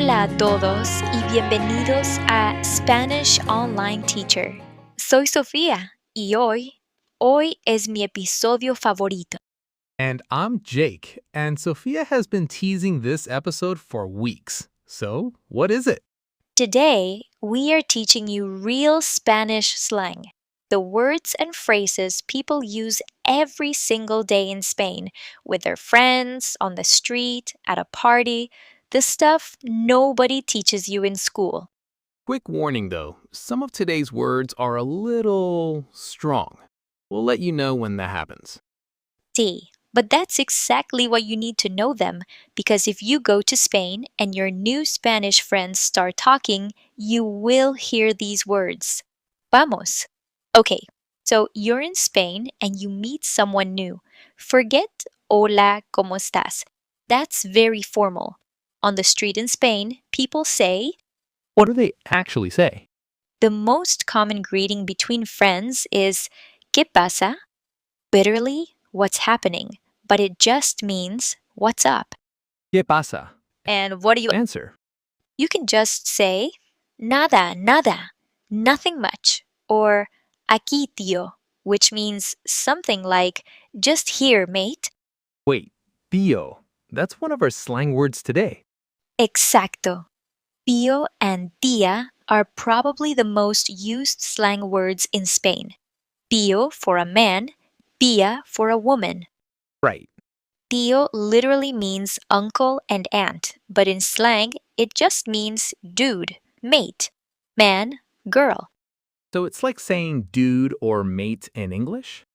Hola a todos y bienvenidos a Spanish Online Teacher. Soy Sofía y hoy es mi episodio favorito. And I'm Jake, and Sophia has been teasing this episode for weeks. So, what is it? Today, we are teaching you real Spanish slang, the words and phrases people use every single day in Spain with their friends, on the street, at a party, the stuff nobody teaches you in school. Quick warning though, some of today's words are a little strong. We'll let you know when that happens. Sí, but that's exactly why you need to know them, because if you go to Spain and your new Spanish friends start talking, you will hear these words. Vamos. Okay, so you're in Spain and you meet someone new. Forget hola, ¿cómo estás? That's very formal. On the street in Spain, people say, What do they actually say? the most common greeting between friends is ¿Qué pasa? Literally, what's happening, but it just means what's up. ¿Qué pasa? And what do you Answer. You can just say nada, nada, nothing much, or aquí, tío, which means something like just here, mate. Wait, tío. That's one of our slang words today. Exacto. Tío and tía are probably the most used slang words in Spain. Tío for a man, tía for a woman. Right. Tío literally means uncle and aunt, but in slang, it just means dude, mate, man, girl. So it's like saying dude or mate in English?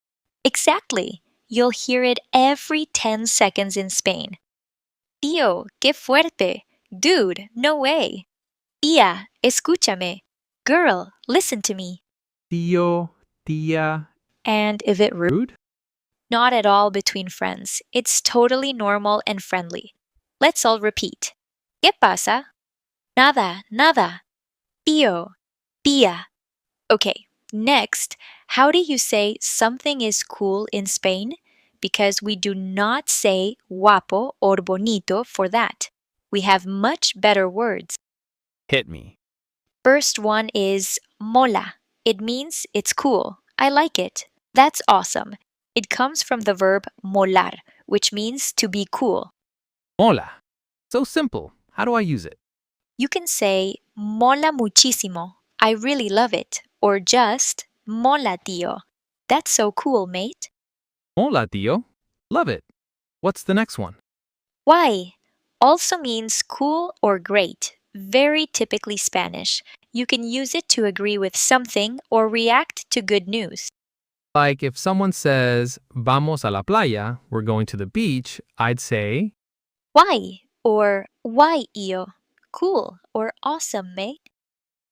Exactly. You'll hear it every 10 seconds in Spain. Tío, qué fuerte. Dude, no way. Tía, escúchame. Girl, listen to me. Tío, tía, And if it rude, rude? not at all between friends. It's totally normal and friendly. Let's all repeat. ¿Qué pasa? Nada, nada. Tío, tía. Okay, next, how do you say something is cool in Spain? Because we do not say guapo or bonito for that. We have much better words. Hit me. First one is mola. It means it's cool. I like it. That's awesome. It comes from the verb molar, which means to be cool. Mola. So simple. How do I use it? You can say mola muchísimo. I really love it. Or just mola, tío. That's so cool, mate. Hola, tío. Love it. What's the next one? Why? Also means cool or great. Very typically Spanish. You can use it to agree with something or react to good news. Like if someone says, vamos a la playa, we're going to the beach, I'd say, Why? Or why, io? Cool or awesome, mate.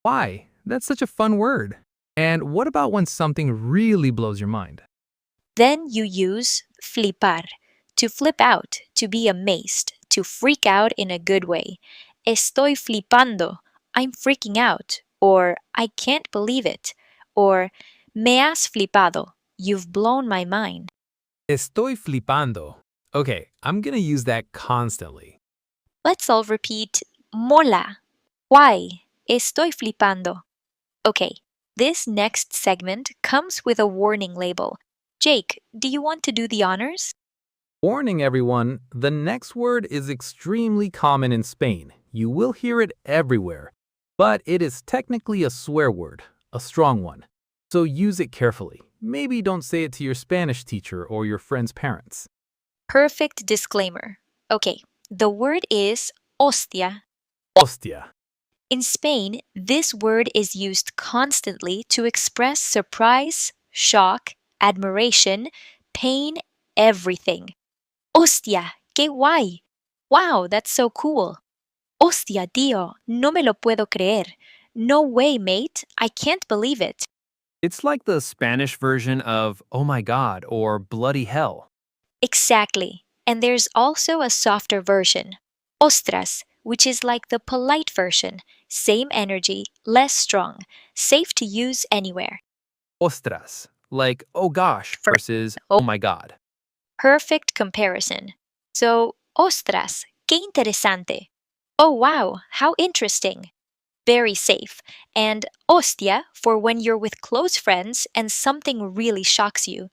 why? That's such a fun word. And what about when something really blows your mind? Then you use flipar, to flip out, to be amazed, to freak out in a good way. Estoy flipando, I'm freaking out, or I can't believe it, or me has flipado, you've blown my mind. Estoy flipando. Okay, I'm gonna use that constantly. Let's all repeat mola. Why? Estoy flipando. Okay, this next segment comes with a warning label. Jake, do you want to do the honors? Warning everyone, the next word is extremely common in Spain. You will hear it everywhere. But it is technically a swear word, a strong one. So use it carefully. Maybe don't say it to your Spanish teacher or your friend's parents. Perfect disclaimer. Okay, the word is hostia. Hostia. In Spain, this word is used constantly to express surprise, shock, admiration, pain, everything. Hostia, qué guay. Wow, that's so cool. Hostia, tío, no me lo puedo creer. No way, mate, I can't believe it. It's like the Spanish version of oh my god or bloody hell. Exactly. And there's also a softer version, ostras, which is like the polite version, same energy, less strong, safe to use anywhere. Ostras, like oh gosh For versus oh, oh my god. perfect comparison. So, ostras, qué interesante. Oh wow, how interesting. Very safe. And hostia for when you're with close friends and something really shocks you.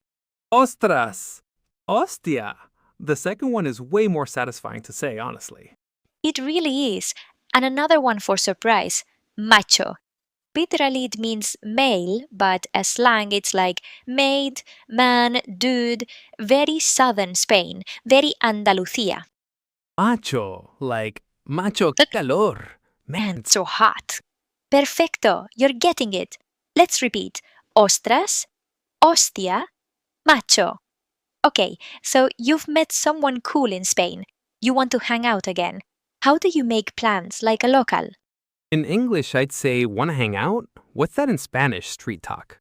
Ostras. Hostia. The second one is way more satisfying to say, honestly. It really is. And another one for surprise, macho. Literally, it means male, but as slang, it's like maid, man, dude. Very southern Spain, very Andalucía. Macho. Like, macho Look, calor. man, so hot. Perfecto, you're getting it. Let's repeat. Ostras, hostia, macho. Okay, so you've met someone cool in Spain. You want to hang out again. How do you make plans like a local? In English, I'd say, wanna hang out? What's that in Spanish, street talk?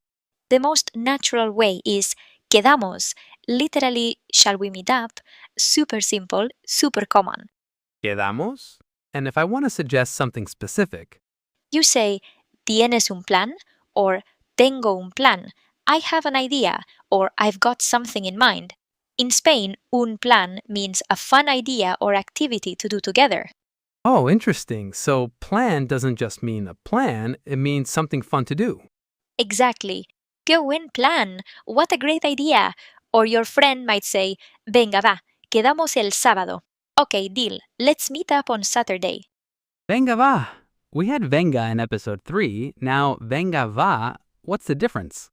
The most natural way is quedamos, literally, shall we meet up? Super simple, super common. Quedamos? And if I want to suggest something specific, You say, ¿tienes un plan? Or tengo un plan. I have an idea, or I've got something in mind. In Spain, un plan means a fun idea or activity to do together. oh, interesting. So plan doesn't just mean a plan, it means something fun to do. Exactly. ¡Qué buen plan! What a great idea! Or your friend might say, venga va, quedamos el sábado. Okay, deal. Let's meet up on Saturday. Venga va. We had venga in episode 3. Now, venga va, what's the difference?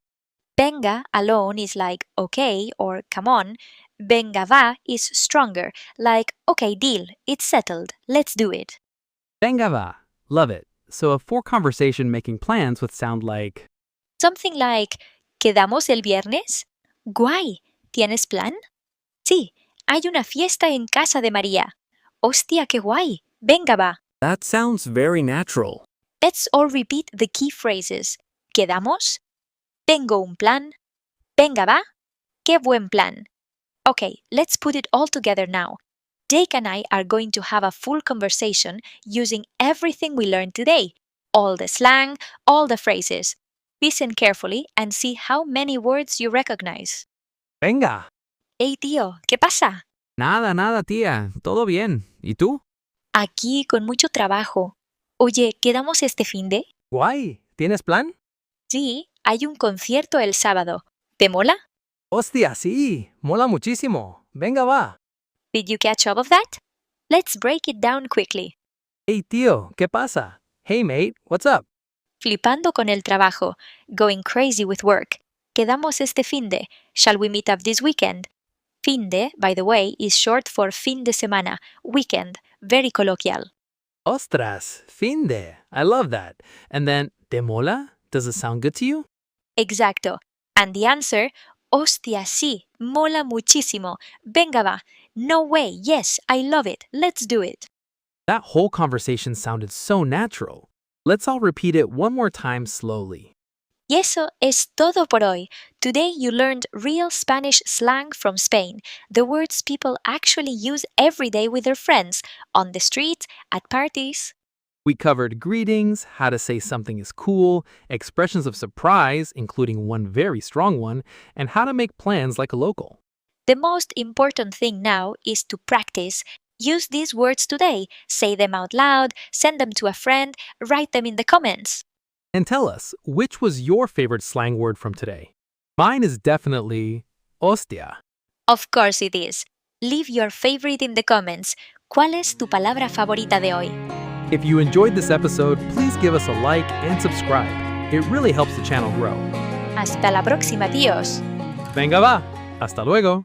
Venga alone is like okay or come on. Venga va is stronger, like okay, deal, it's settled, let's do it. Venga va. Love it. So a for conversation making plans would sound like, Something like, ¿quedamos el viernes? Guay, ¿tienes plan? Sí, hay una fiesta en casa de María. Hostia, qué guay. Venga va. that sounds very natural. Let's all repeat the key phrases. ¿Quedamos? Tengo un plan. Venga va. Qué buen plan. Okay, let's put it all together now. Jake and I are going to have a full conversation using everything we learned today. All the slang, all the phrases. Listen carefully and see how many words you recognize. Venga. Hey tío, ¿qué pasa? Nada, tía. Todo bien. ¿Y tú? Aquí con mucho trabajo. Oye, ¿quedamos este finde? Guay. ¿Tienes plan? Sí, hay un concierto el sábado. ¿Te mola? Hostia, sí. Mola muchísimo. Venga va. Did you catch up of that? Let's break it down quickly. Hey, tío, ¿qué pasa? Hey, mate, what's up? Flipando con el trabajo. Going crazy with work. Quedamos este finde. Shall we meet up this weekend? Finde, by the way, is short for fin de semana, weekend, very colloquial. Ostras, fin de. I love that. And then, ¿te mola? Does it sound good to you? Exacto. And the answer, hostia, sí, mola muchísimo. Venga va. No way, yes, I love it. Let's do it. That whole conversation sounded so natural. Let's all repeat it one more time slowly. Y eso es todo por hoy. Today you learned real Spanish slang from Spain, the words people actually use every day with their friends, on the street, at parties. We covered greetings, how to say something is cool, expressions of surprise, including one very strong one, and how to make plans like a local. The most important thing now is to practice. Use these words today. Say them out loud, send them to a friend, write them in the comments. And tell us, which was your favorite slang word from today? Mine is definitely hostia. Of course it is. Leave your favorite in the comments. ¿Cuál es tu palabra favorita de hoy? If you enjoyed this episode, please give us a like and subscribe. It really helps the channel grow. Hasta la próxima, tíos. Venga va. Hasta luego.